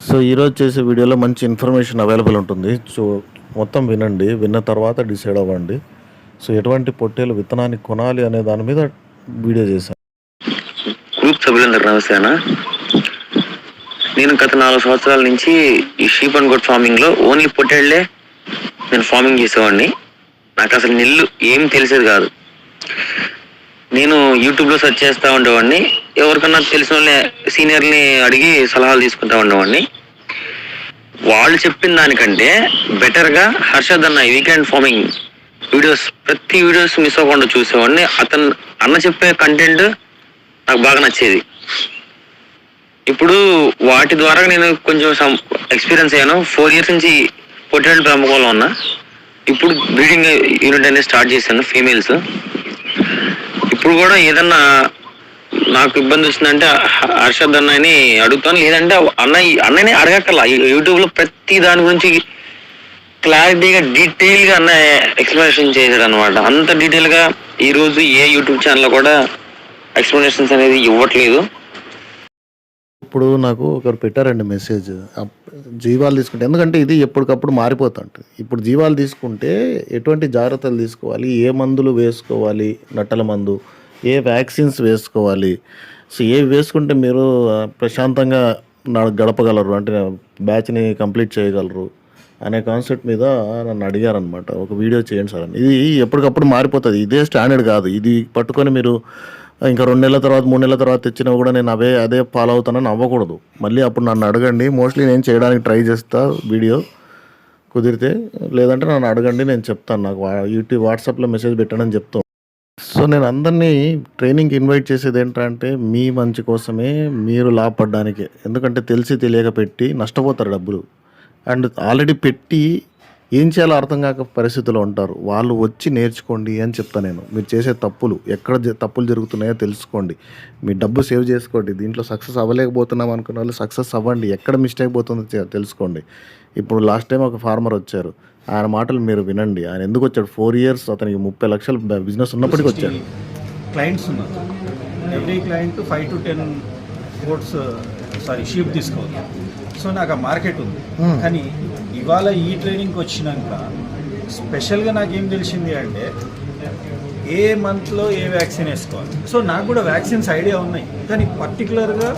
So ఈరోజు చేసే వీడియోలో మంచి ఇన్ఫర్మేషన్ అవైలబుల్ ఉంటుంది. సో మొత్తం వినండి. విన్న తర్వాత డిసైడ్ అవ్వండి. సో ఎటువంటి పొట్టేలు విత్తనాన్ని కొనాలి అనే దాని మీద వీడియో చేశాను. గ్రూప్ సభ్యులందరూ నమస్తే అన్న. నేను గత 4 సంవత్సరాల నుంచి ఈ షీప్ అండ్ గోట్ ఫార్మింగ్ లో ఓన్లీ పొట్టేళ్లే నేను ఫార్మింగ్ చేసేవాడిని. నాకు అసలు నిల్లు ఏం తెలిసేది కాదు. నేను యూట్యూబ్ లో సెర్చ్ చేస్తూ ఉండేవాడిని. ఎవరికన్నా తెలిసిన వాళ్ళని సీనియర్ని అడిగి సలహాలు తీసుకుంటా ఉండేవాడిని. వాళ్ళు చెప్పిన దానికంటే బెటర్ గా హర్షద్ అన్న వీకెండ్ ఫార్మింగ్ వీడియోస్ ప్రతి వీడియోస్ మిస్ అవ్వకుండా చూసేవాడిని. అతను అన్న చెప్పే కంటెంట్ నాకు బాగా నచ్చేది. ఇప్పుడు వాటి ద్వారా నేను కొంచెం ఎక్స్పీరియన్స్ అయ్యాను. 4 years నుంచి పొట్టేళ్ళ పెంపకంలో ఉన్నా. ఇప్పుడు బ్రీడింగ్ యూనిట్ అనేది స్టార్ట్ చేశాను ఫీమేల్స్. ఇప్పుడు కూడా ఏదన్నా నాకు ఇబ్బంది వచ్చిందంటే హర్షద్ అన్నని అడుగుతాను, లేదంటే అన్నని అడగక్కర్లా. యూట్యూబ్ లో ప్రతి దాని గురించి క్లారిటీగా డీటెయిల్ గా అన్న ఎక్స్ప్లెనేషన్ చేశాడు అనమాట. అంత డీటెయిల్ గా ఈ రోజు ఏ యూట్యూబ్ ఛానల్ కూడా ఎక్స్ప్లెనేషన్స్ అనేది ఇవ్వట్లేదు. ఇప్పుడు నాకు ఒకరు పెట్టారండి మెసేజ్, జీవాలు తీసుకుంటే, ఎందుకంటే ఇది ఎప్పటికప్పుడు మారిపోతుంటుంది. ఇప్పుడు జీవాలు తీసుకుంటే ఎటువంటి జాగ్రత్తలు తీసుకోవాలి, ఏ మందులు వేసుకోవాలి, నట్టల మందు, ఏ వ్యాక్సిన్స్ వేసుకోవాలి, సో ఏవి వేసుకుంటే మీరు ప్రశాంతంగా గడపగలరు, అంటే బ్యాచ్ని కంప్లీట్ చేయగలరు అనే కాన్సెప్ట్ మీద నన్ను అడిగారనమాట. ఒక వీడియో చేయండి సార్ అని. ఇది ఎప్పటికప్పుడు మారిపోతుంది, ఇదే స్టాండర్డ్ కాదు. ఇది పట్టుకొని మీరు ఇంకా 2 నెలల తర్వాత 3 నెలల తర్వాత తెచ్చినా కూడా నేను అదే ఫాలో అవుతానని అవ్వకూడదు. మళ్ళీ అప్పుడు నన్ను అడగండి. మోస్ట్లీ నేను చేయడానికి ట్రై చేస్తా వీడియో కుదిరితే, లేదంటే నన్ను అడగండి, నేను చెప్తాను. నాకు వాట్సాప్లో మెసేజ్ పెట్టానని చెప్తాను. సో నేను అందరినీ ట్రైనింగ్కి ఇన్వైట్ చేసేది ఏంటంటే మీ మంచి కోసమే, మీరు లాభపడడానికే. ఎందుకంటే తెలిసి తెలియక పెట్టి నష్టపోతారు డబ్బులు. అండ్ ఆల్రెడీ పెట్టి ఏం చేయాలో అర్థం కాక పరిస్థితుల్లో ఉంటారు. వాళ్ళు వచ్చి నేర్చుకోండి అని చెప్తాను నేను. మీరు చేసే తప్పులు ఎక్కడ తప్పులు జరుగుతున్నాయో తెలుసుకోండి, మీ డబ్బు సేవ్ చేసుకోండి. దీంట్లో సక్సెస్ అవ్వలేకపోతున్నాం అనుకున్న వాళ్ళు సక్సెస్ అవ్వండి. ఎక్కడ మిస్టేక్ పోతుందో తెలుసుకోండి. ఇప్పుడు లాస్ట్ టైం ఒక ఫార్మర్ వచ్చారు, ఆయన మాటలు మీరు వినండి. ఆయన ఎందుకు వచ్చాడు? 4 years అతనికి 30 లక్షల బిజినెస్ ఉన్నప్పటికీ వచ్చాడు. క్లయింట్స్ ఉన్నారు. Every client 5 to 10 goats sheep తీసుకోవాలి. సో నాకు ఆ మార్కెట్ ఉంది. కానీ ఇవాళ ఈ ట్రైనింగ్కి వచ్చినాక స్పెషల్గా నాకేం తెలిసింది అంటే ఏ మంత్లో ఏ వ్యాక్సిన్ వేసుకోవాలి. సో నాకు కూడా వ్యాక్సిన్స్ ఐడియా ఉన్నాయి, కానీ పర్టికులర్గా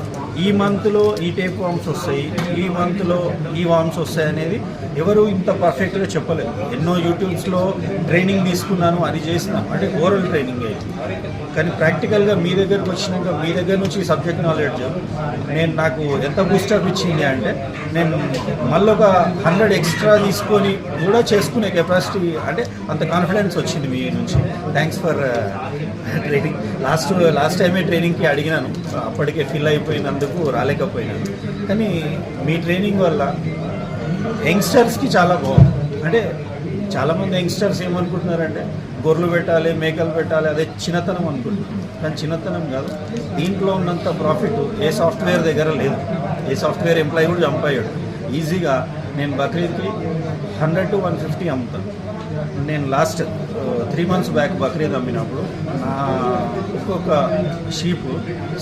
ఈ మంత్లో ఈ టైప్ వామ్స్ వస్తాయి, ఈ మంత్లో ఈ వామ్స్ వస్తాయి అనేది ఎవరు ఇంత పర్ఫెక్ట్గా చెప్పలేదు. ఎన్నో యూట్యూబ్స్లో ట్రైనింగ్ తీసుకున్నాను, అది చేసినాను, అంటే ఓరల్ ట్రైనింగ్ అయింది. కానీ ప్రాక్టికల్గా మీ దగ్గరకు వచ్చినాక మీ దగ్గర నుంచి సబ్జెక్ట్ నాలెడ్జ్ నాకు ఎంత బూస్టప్ ఇచ్చింది అంటే, నేను మళ్ళీ ఒక 100 ఎక్స్ట్రా తీసుకొని కూడా చేసుకునే కెపాసిటీ, అంటే అంత కాన్ఫిడెన్స్ వచ్చింది మీ నుంచి. Thanks for training. లాస్ట్ టైమే ట్రైనింగ్కి అడిగినాను, అప్పటికే ఫిల్ అయిపోయినందుకు రాలేకపోయినాను. కానీ మీ ట్రైనింగ్ వల్ల యంగ్స్టర్స్కి చాలా బాగుంది. అంటే చాలామంది యంగ్స్టర్స్ ఏమనుకుంటున్నారంటే గొర్రెలు పెట్టాలి, మేకలు పెట్టాలి, అదే చిన్నతనం అనుకుంటున్నారు. కానీ చిన్నతనం కాదు. దీంట్లో ఉన్నంత ప్రాఫిట్ ఏ సాఫ్ట్వేర్ దగ్గర లేదు. ఏ సాఫ్ట్వేర్ ఎంప్లాయీ కూడా జంప్ అయ్యాడు ఈజీగా. నేను బక్రీద్కి 100 to 150 అమ్ముతాను. నేను లాస్ట్ 3 months బ్యాక్ బక్రీద్ అమ్మినప్పుడు నా ఒక్కొక్క షీప్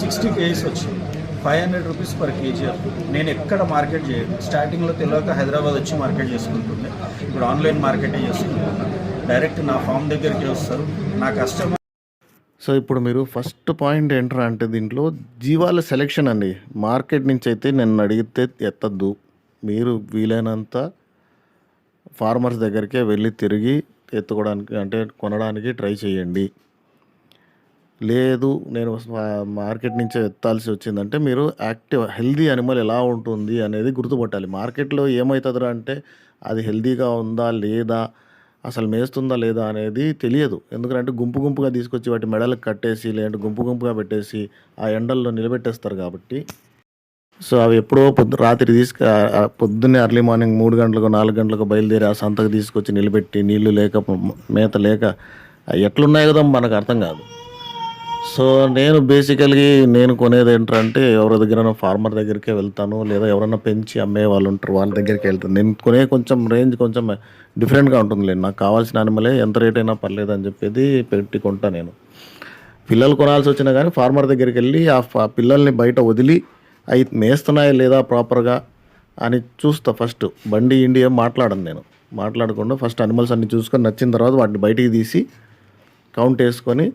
60 kgs వచ్చింది. 500 rupees per kg. నేను ఎక్కడ మార్కెట్ చేయను. స్టార్టింగ్లో తెలియక హైదరాబాద్ వచ్చి మార్కెట్ చేసుకుంటుండే. ఇప్పుడు ఆన్లైన్ మార్కెటే చేసుకుంటున్నాను. డైరెక్ట్ నా ఫామ్ దగ్గరికి వస్తారు నా కస్టమర్. సో ఇప్పుడు మీరు ఫస్ట్ పాయింట్ ఏంటరా అంటే, దీంట్లో జీవాల సెలెక్షన్ అండి. మార్కెట్ నుంచి అయితే నన్ను అడిగితే ఎత్తద్దు. మీరు వీలైనంత ఫార్మర్స్ దగ్గరికే వెళ్ళి తిరిగి ఎత్తుకోవడానికి, అంటే కొనడానికి ట్రై చేయండి. లేదు నేను మార్కెట్ నుంచే ఎత్తాల్సి వచ్చిందంటే, మీరు యాక్టివ్ హెల్దీ అనిమల్ ఎలా ఉంటుంది అనేది గుర్తుపట్టాలి. మార్కెట్లో ఏమవుతుందిరా అంటే, అది హెల్దీగా ఉందా లేదా, అసలు మేస్తుందా లేదా అనేది తెలియదు. ఎందుకంటే గుంపుగా తీసుకొచ్చి వాటి మెడలకు కట్టేసి, లేదంటే గుంపుగా పెట్టేసి ఆ ఎండల్లో నిలబెట్టేస్తారు కాబట్టి. సో అవి ఎప్పుడో రాత్రి పొద్దున్నే ఎర్లీ మార్నింగ్ 3 గంటలకు 4 గంటలకు బయలుదేరి ఆ సంతకు తీసుకొచ్చి నిలబెట్టి, నీళ్లు లేక మేత లేక ఎట్లున్నాయి కదా మనకు అర్థం కాదు. సో నేను బేసికల్గా నేను కొనేది ఏంటంటే, ఎవరి దగ్గర ఫార్మర్ దగ్గరికే వెళ్తాను, లేదా ఎవరైనా పెంచి అమ్మే వాళ్ళు ఉంటారు వాళ్ళ దగ్గరికి వెళ్తాను. నేను కొనే కొంచెం రేంజ్ కొంచెం డిఫరెంట్గా ఉంటుంది. నాకు కావాల్సిన యానిమలే ఎంత రేట్ అయినా పర్లేదు అని చెప్పేది పెట్టి కొంటా నేను. పిల్లలు కొనాల్సి వచ్చినా కానీ ఫార్మర్ దగ్గరికి వెళ్ళి ఆ పిల్లల్ని బయట వదిలి అవి మేస్తున్నాయా లేదా ప్రాపర్గా అని చూస్తా. ఫస్ట్ బండి ఇండియా మాట్లాడను నేను, మాట్లాడకుండా ఫస్ట్ అనిమల్స్ అన్ని చూసుకొని నచ్చిన తర్వాత వాటిని బయటికి తీసి కౌంట్ వేసుకొని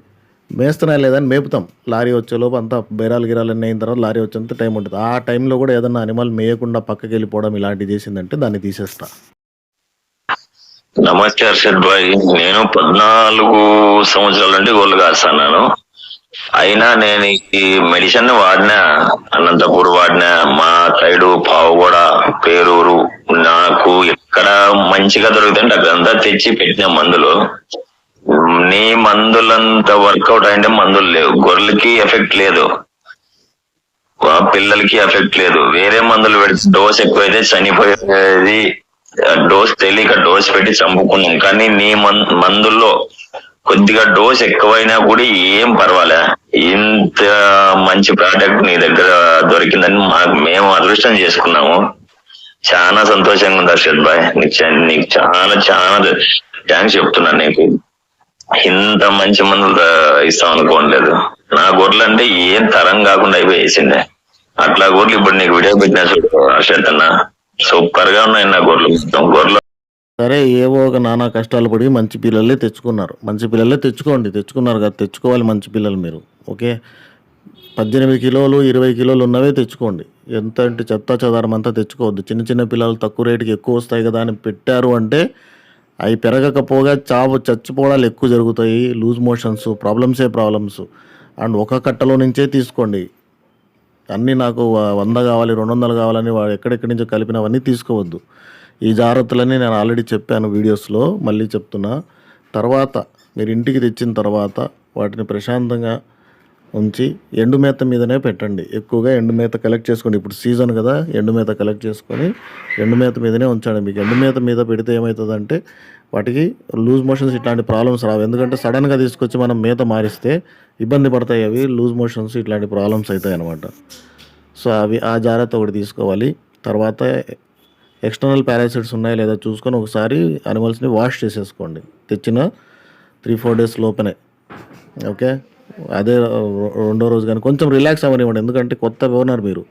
మేస్తున్నాయి లేదని మేపుతాం. లారీ వచ్చేలోపు అంతా బేరాలు గిరాలన్నీ అయిన తర్వాత లారీ వచ్చేంత టైం ఉంటుంది. ఆ టైంలో కూడా ఏదన్నా అనిమల్ మేయకుండా పక్కకి వెళ్ళిపోవడం ఇలాంటివి చేసిందంటే దాన్ని తీసేస్తా. నమస్తే హర్షద్ భాయ్. నేను 14 సంవత్సరాల నుండి గోళ్ళు కాస్తున్నాను. అయినా నేను ఈ మెడిసిన్ వాడినా, అనంతపూర్ వాడినా, మా సైడు పావుగూడ, పేరూరు, నాకు ఎక్కడ మంచిగా దొరుకుతుంటే అక్కడంతా తెచ్చి పెట్టిన మందులు. నీ మందులంత వర్కౌట్ అంటే మందులు లేవు. గొర్రెలకి ఎఫెక్ట్ లేదు, పిల్లలకి ఎఫెక్ట్ లేదు. వేరే మందులు పెడితే డోస్ ఎక్కువైతే చనిపోయేది. డోస్ తెలియక డోస్ పెట్టి చంపుకున్నాం. కానీ నీ మందుల్లో కొద్దిగా డోస్ ఎక్కువైనా కూడా ఏం పర్వాలే. ఇంత మంచి ప్రోడక్ట్ నీ దగ్గర దొరికిందని మేము అదృష్టం చేసుకున్నాము. చాలా సంతోషంగా ఉంది హర్షద్ భాయ్. నీకు చాలా చాలా థ్యాంక్స్ చెప్తున్నాను. నీకు ఇంత మంచి మందులు ఇస్తాం అనుకోలేదు. నా గొర్రెలు అంటే ఏం తరం కాకుండా అయిపోయేసిందే. అట్లా గొర్రెలు ఇప్పుడు నీకు వీడియో పెట్టినా చూడు హర్షద్ అన్న, సూపర్ గా ఉన్నాయి నా గొర్రెలు. మొత్తం గొర్రెలు సరే, ఏవో ఒక నానా కష్టాలు పడి మంచి పిల్లలే తెచ్చుకున్నారు. మంచి పిల్లలే తెచ్చుకున్నారు కదా, తెచ్చుకోవాలి మంచి పిల్లలు మీరు. ఓకే, 18 కిలోలు 20 కిలోలు ఉన్నవే తెచ్చుకోండి. ఎంత అంటే చెత్త చెదారం అంతా తెచ్చుకోవద్దు. చిన్న చిన్న పిల్లలు తక్కువ రేటుకి ఎక్కువ వస్తాయి కదా అని పెట్టారు అంటే అవి పెరగకపోగా చచ్చిపోవడాలు ఎక్కువ జరుగుతాయి. Loose motions, problems. అండ్ ఒక కట్టలో నుంచే తీసుకోండి. అన్నీ నాకు 100 కావాలి 200 కావాలని వాడు ఎక్కడెక్కడి నుంచో కలిపినవన్నీ తీసుకోవద్దు. ఈ జాగ్రత్తలన్నీ నేను ఆల్రెడీ చెప్పాను వీడియోస్లో, మళ్ళీ చెప్తున్నా. తర్వాత మీరు ఇంటికి తెచ్చిన తర్వాత వాటిని ప్రశాంతంగా ఉంచి ఎండు మేత మీదనే పెట్టండి. ఎక్కువగా ఎండు మేత కలెక్ట్ చేసుకోండి. ఇప్పుడు సీజన్ కదా, ఎండు మేత కలెక్ట్ చేసుకొని ఎండు మేత మీదనే ఉంచండి. మీకు ఎండు మేత మీద పెడితే ఏమవుతుందంటే వాటికి లూజ్ మోషన్స్ ఇట్లాంటి ప్రాబ్లమ్స్ రావు. ఎందుకంటే సడన్గా తీసుకొచ్చి మనం మేత మారిస్తే ఇబ్బంది పడతాయి. అవి లూజ్ మోషన్స్ ఇట్లాంటి ప్రాబ్లమ్స్ అవుతాయి అన్నమాట. సో ఆ జాగ్రత్త ఒకటి తీసుకోవాలి. తర్వాత ఎక్స్టర్నల్ పారాసైట్స్ ఉన్నాయా లేదా చూసుకొని ఒకసారి అనిమల్స్ని వాష్ చేసేసుకోండి తెచ్చిన 3-4 డేస్ లోపనే. ఓకే, అదే రెండో రోజు కానీ కొంచెం రిలాక్స్ అవ్వనివ్వండి. ఎందుకంటే కొత్త ఓనర్ మీరు,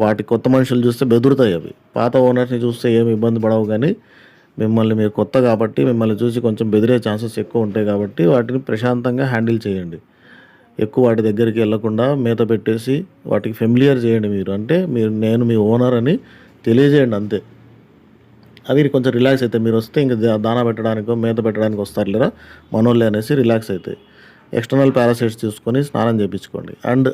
వాటి కొత్త మనుషులు చూస్తే బెదురుతాయి అవి. పాత ఓనర్స్ని చూస్తే ఏమి ఇబ్బంది పడవు, కానీ మీరు కొత్త కాబట్టి మిమ్మల్ని చూసి కొంచెం బెదిరే ఛాన్సెస్ ఎక్కువ ఉంటాయి. కాబట్టి వాటిని ప్రశాంతంగా హ్యాండిల్ చేయండి. ఎక్కువ వాటి దగ్గరికి వెళ్ళకుండా మేత పెట్టేసి వాటికి ఫెమిలియర్ చేయండి. మీరు అంటే నేను మీ ఓనర్ అని తెలియజేయండి అంతే. అవి కొంచెం రిలాక్స్ అవుతాయి. మీరు వస్తే ఇంకా దానా పెట్టడానికో మేత పెట్టడానికి వస్తారు లేరా మనోళ్ళే అనేసి రిలాక్స్ అవుతాయి. ఎక్స్టర్నల్ పారాసైట్స్ చూసుకొని స్నానం చేయించుకోండి. అండ్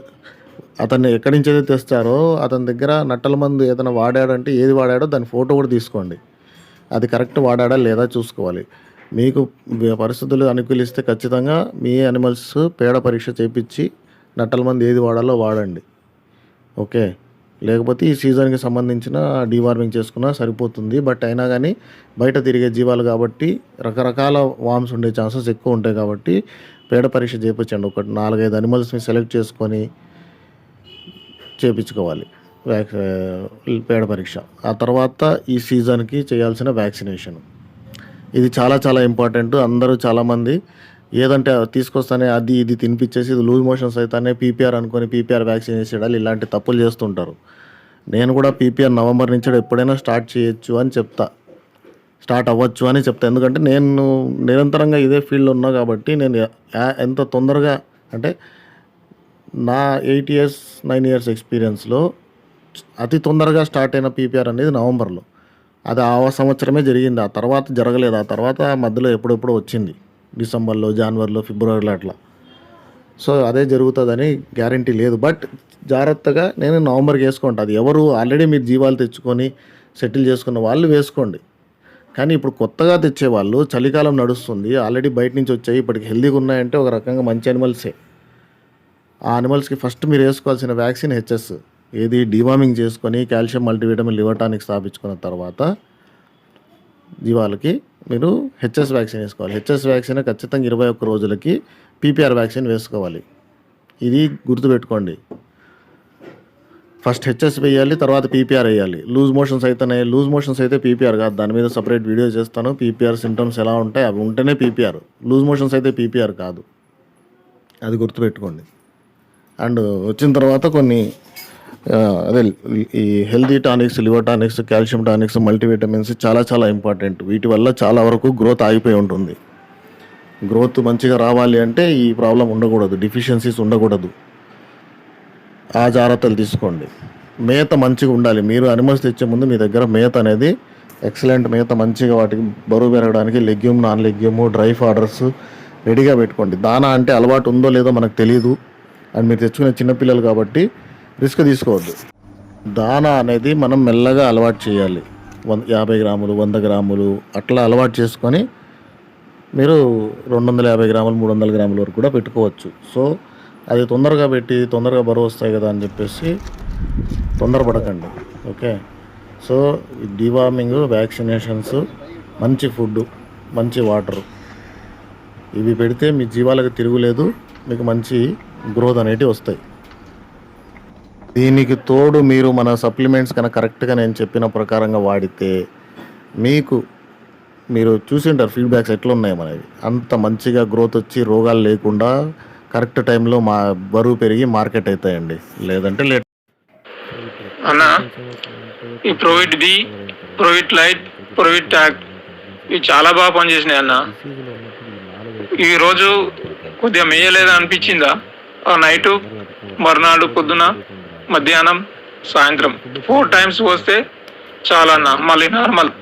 అతన్ని ఎక్కడి నుంచి అయితే తెస్తారో అతని దగ్గర నట్టల మందు ఏదైనా వాడాడంటే ఏది వాడాడో దాని ఫోటో కూడా తీసుకోండి. అది కరెక్ట్ వాడాడా లేదా చూసుకోవాలి. మీకు పరిస్థితులు అనుకూలిస్తే ఖచ్చితంగా మీ అనిమల్స్ పేడ పరీక్ష చేయించి నట్టల మందు ఏది వాడాలో వాడండి. ఓకే, లేకపోతే ఈ సీజన్కి సంబంధించిన డీవార్మింగ్ చేసుకున్నా సరిపోతుంది. బట్ అయినా కానీ బయట తిరిగే జీవాలు కాబట్టి రకరకాల వామ్స్ ఉండే ఛాన్సెస్ ఎక్కువ ఉంటాయి. కాబట్టి పేడ పరీక్ష చేయించండి. ఒక 4-5 అనిమల్స్ని సెలెక్ట్ చేసుకొని చేయించుకోవాలి పేడ పరీక్ష. ఆ తర్వాత ఈ సీజన్కి చేయాల్సిన వ్యాక్సినేషన్, ఇది చాలా చాలా ఇంపార్టెంట్. అందరూ చాలామంది ఏదంటే తీసుకొస్తానే అది ఇది తినిపించేసి ఇది లూజ్ మోషన్స్ అయితేనే పీపీఆర్ అనుకొని పీపీఆర్ వ్యాక్సిన్ వేసేయాలి. ఇలాంటి తప్పులు చేస్తుంటారు. నేను కూడా పీపీఆర్ నవంబర్ నుంచి ఎప్పుడైనా స్టార్ట్ అవ్వచ్చు అని చెప్తా. ఎందుకంటే నేను నిరంతరంగా ఇదే ఫీల్డ్లో ఉన్నా కాబట్టి నేను ఎంత తొందరగా అంటే నా 8 years 9 years ఎక్స్పీరియన్స్లో అతి తొందరగా స్టార్ట్ అయిన పీపీఆర్ అనేది నవంబర్లో. అది ఆ సంవత్సరమే జరిగింది. ఆ తర్వాత జరగలేదు. ఆ తర్వాత మధ్యలో ఎప్పుడెప్పుడో వచ్చింది, డిసెంబర్లో, జనవరిలో, ఫిబ్రవరిలో అట్లా. సో అదే జరుగుతుందని గ్యారంటీ లేదు. బట్ జాగ్రత్తగా నేను నవంబర్కి వేసుకుంటా. అది ఎవరు ఆల్రెడీ మీరు జీవాలు తెచ్చుకొని సెటిల్ చేసుకున్న వాళ్ళు వేసుకోండి. కానీ ఇప్పుడు కొత్తగా తెచ్చేవాళ్ళు, చలికాలం నడుస్తుంది, ఆల్రెడీ బయట నుంచి వచ్చాయి, ఇప్పటికి హెల్దీగా ఉన్నాయంటే ఒక రకంగా మంచి అనిమల్సే. ఆ అనిమల్స్కి ఫస్ట్ మీరు వేసుకోవాల్సిన వ్యాక్సిన్ హెచ్ఎస్. ఏది డీవార్మింగ్ చేసుకొని కాల్షియం మల్టీవిటమిన్ లివర్ టానిక్ స్థాపించుకున్న తర్వాత జీవాలకి మీరు హెచ్ఎస్ వ్యాక్సిన్ వేసుకోవాలి. హెచ్ఎస్ వ్యాక్సిన్ ఖచ్చితంగా 21 రోజులకి పీపీఆర్ వ్యాక్సిన్ వేసుకోవాలి. ఇది గుర్తుపెట్టుకోండి. ఫస్ట్ హెచ్ఎస్ వేయాలి, తర్వాత పీపీఆర్ వేయాలి. లూజ్ మోషన్స్ అయితే పీపీఆర్ కాదు. దాని మీద సపరేట్ వీడియో చేస్తాను. పీపీఆర్ సింటమ్స్ ఎలా ఉంటాయి అవి ఉంటేనే పీపీఆర్. లూజ్ మోషన్స్ అయితే పీపీఆర్ కాదు, అది గుర్తుపెట్టుకోండి. అండ్ వచ్చిన తర్వాత కొన్ని అదే ఈ healthy tonics, liver tonics, calcium tonics, multivitamins చాలా చాలా ఇంపార్టెంట్. వీటి వల్ల చాలా వరకు గ్రోత్ ఆగిపోయి ఉంటుంది. గ్రోత్ మంచిగా రావాలి అంటే ఈ ప్రాబ్లం ఉండకూడదు, డెఫిషియన్సీస్ ఉండకూడదు. ఆ జాగ్రత్తలు తీసుకోండి. మేత మంచిగా ఉండాలి. మీరు అనిమల్స్ తెచ్చే ముందు మీ దగ్గర మేత అనేది ఎక్సలెంట్ మేత, మంచిగా వాటికి బరువు పెరగడానికి legume, non legume, dry fodders రెడీగా పెట్టుకోండి. దానా అంటే అలవాటు ఉందో లేదో మనకు తెలియదు, అండ్ మీరు తెచ్చుకునే చిన్నపిల్లలు కాబట్టి రిస్క్ తీసుకోవద్దు. దానా అనేది మనం మెల్లగా అలవాటు చేయాలి. 50 గ్రాములు, 100 గ్రాములు అట్లా అలవాటు చేసుకొని మీరు 250 గ్రాములు, 300 గ్రాముల వరకు కూడా పెట్టుకోవచ్చు. సో అది తొందరగా పెట్టి తొందరగా బరువు వస్తాయి కదా అని చెప్పేసి తొందరపడకండి. ఓకే, సో డివార్మింగ్, వ్యాక్సినేషన్స్, మంచి ఫుడ్, మంచి వాటరు ఇవి పెడితే మీ జీవాలకు తిరుగులేదు, మీకు మంచి గ్రోత్ అనేటివి వస్తాయి. దీనికి తోడు మీరు మన సప్లిమెంట్స్ కనుక కరెక్ట్గా నేను చెప్పిన ప్రకారంగా వాడితే మీరు చూసింటారు ఫీడ్బ్యాక్స్ ఎట్లా ఉన్నాయి మనవి. అంత మంచిగా గ్రోత్ వచ్చి రోగాలు లేకుండా కరెక్ట్ టైంలో బరువు పెరిగి మార్కెట్ అవుతాయండి. లేదంటే లేట్. అన్న ఈ ప్రోవిట్ బి, ప్రోవిట్ లైట్, ప్రోవిట్ ట్యాగ్ ఇవి చాలా బాగా పనిచేసినాయి అన్న. ఈ రోజు కొద్దిగా మేయలేదా అనిపించిందా? ఆ నైటు, మర్నాడు పొద్దున, మధ్యాహ్నం, సాయంత్రం 4 times వస్తే చాలన్న, మళ్ళీ నార్మల్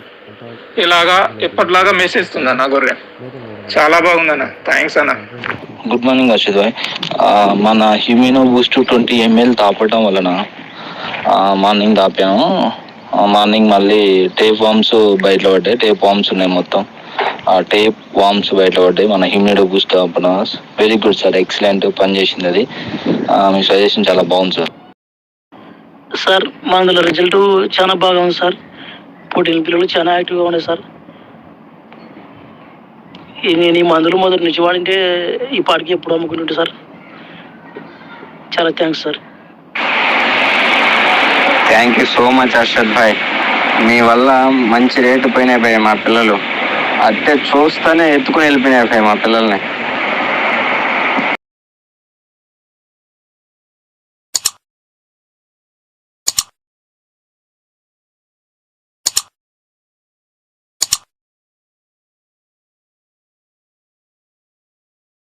ఇలాగా ఎప్పటిలాగా మేసేస్తుంది అన్న గొర్రె. చాలా బాగుందన్న, థ్యాంక్స్ అన్న. గుడ్ మార్నింగ్ అర్షిత్ భాయ్. మన హ్యూమినో బూస్ట్ 20 ml తాపడం వలన మార్నింగ్ తాపాను. మార్నింగ్ మళ్ళీ టేప్ వామ్స్ బయటలో పడ్డాయి. టేప్ వామ్స్ ఉన్నాయి మొత్తం. ఆ టేప్ వామ్స్ బయటలో పడ్డాయి. మన హ్యూమినో బూస్ట్ తాపడం వెరీ గుడ్ సార్, ఎక్సలెంట్ పని చేసింది అది. మీ సజెషన్ చాలా బాగుంది సార్. సార్ మా అందులో రిజల్ట్ చాలా బాగా ఉంది సార్. పుట్టిన పిల్లలు చాలా యాక్టివ్గా ఉన్నాయి సార్. నేను ఈ మందులు మొదటి నుంచి వాడింటే ఈ పాటికి ఎప్పుడు అమ్ముకుంటుంటే సార్. చాలా thanks sir. Thank you so much Arshad bhai. మీ వల్ల మంచి రేటు పోయినాయి భయ్. మా పిల్లలు అట్టే చూస్తూనే ఎత్తుకుని వెళ్ళిపోయినాయి భయ్ మా పిల్లల్ని.